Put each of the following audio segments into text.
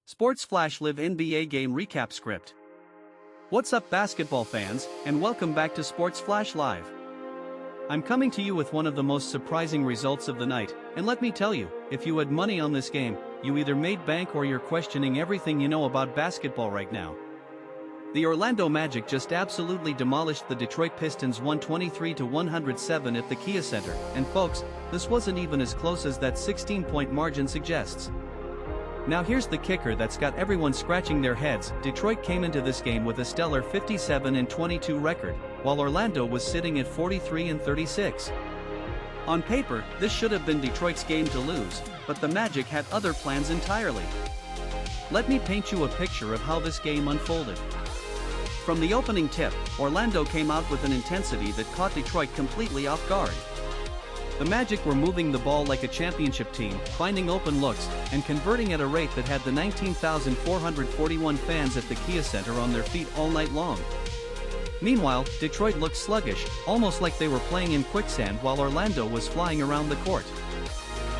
Sports Flash Live NBA Game Recap Script. What's up, basketball fans, and welcome back to Sports Flash Live. I'm coming to you with one of the most surprising results of the night, and let me tell you, if you had money on this game, you either made bank or you're questioning everything you know about basketball right now. The Orlando Magic just absolutely demolished the Detroit Pistons 123-107 at the Kia Center, and folks, this wasn't even as close as that 16-point margin suggests. Now here's the kicker that's got everyone scratching their heads. Detroit came into this game with a stellar 57-22 record, while Orlando was sitting at 43-36. On paper, this should have been Detroit's game to lose, but the Magic had other plans entirely. Let me paint you a picture of how this game unfolded. From the opening tip, Orlando came out with an intensity that caught Detroit completely off guard. The Magic were moving the ball like a championship team, finding open looks, and converting at a rate that had the 19,441 fans at the Kia Center on their feet all night long. Meanwhile, Detroit looked sluggish, almost like they were playing in quicksand while Orlando was flying around the court.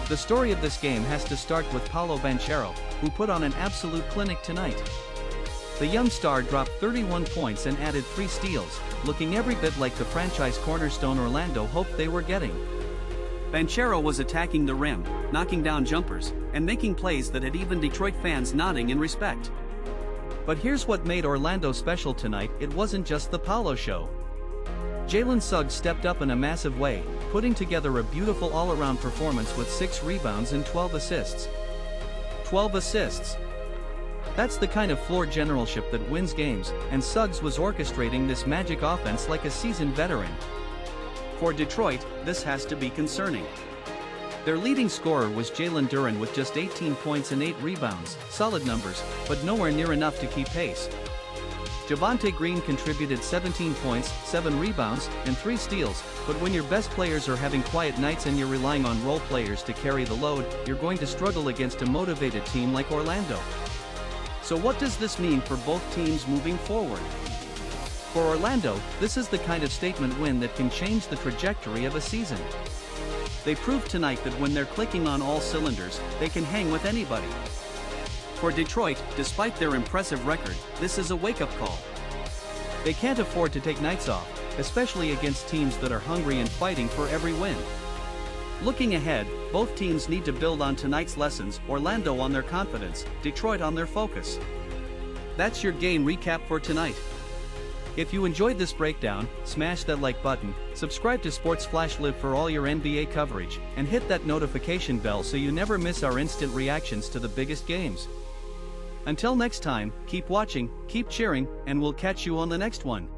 The story of this game has to start with Paolo Banchero, who put on an absolute clinic tonight. The young star dropped 31 points and added 3 steals, looking every bit like the franchise cornerstone Orlando hoped they were getting. Banchero was attacking the rim, knocking down jumpers, and making plays that had even Detroit fans nodding in respect. But here's what made Orlando special tonight: it wasn't just the Paolo show. Jalen Suggs stepped up in a massive way, putting together a beautiful all-around performance with 6 rebounds and 12 assists. 12 assists! That's the kind of floor generalship that wins games, and Suggs was orchestrating this Magic offense like a seasoned veteran. For Detroit, this has to be concerning. Their leading scorer was Jalen Duren with just 18 points and 8 rebounds, solid numbers, but nowhere near enough to keep pace. Javonte Green contributed 17 points, 7 rebounds, and 3 steals, but when your best players are having quiet nights and you're relying on role players to carry the load, you're going to struggle against a motivated team like Orlando. So what does this mean for both teams moving forward? For Orlando, this is the kind of statement win that can change the trajectory of a season. They proved tonight that when they're clicking on all cylinders, they can hang with anybody. For Detroit, despite their impressive record, this is a wake-up call. They can't afford to take nights off, especially against teams that are hungry and fighting for every win. Looking ahead, both teams need to build on tonight's lessons, Orlando on their confidence, Detroit on their focus. That's your game recap for tonight. If you enjoyed this breakdown, smash that like button, subscribe to Sports Flash Live for all your NBA coverage, and hit that notification bell so you never miss our instant reactions to the biggest games. Until next time, keep watching, keep cheering, and we'll catch you on the next one.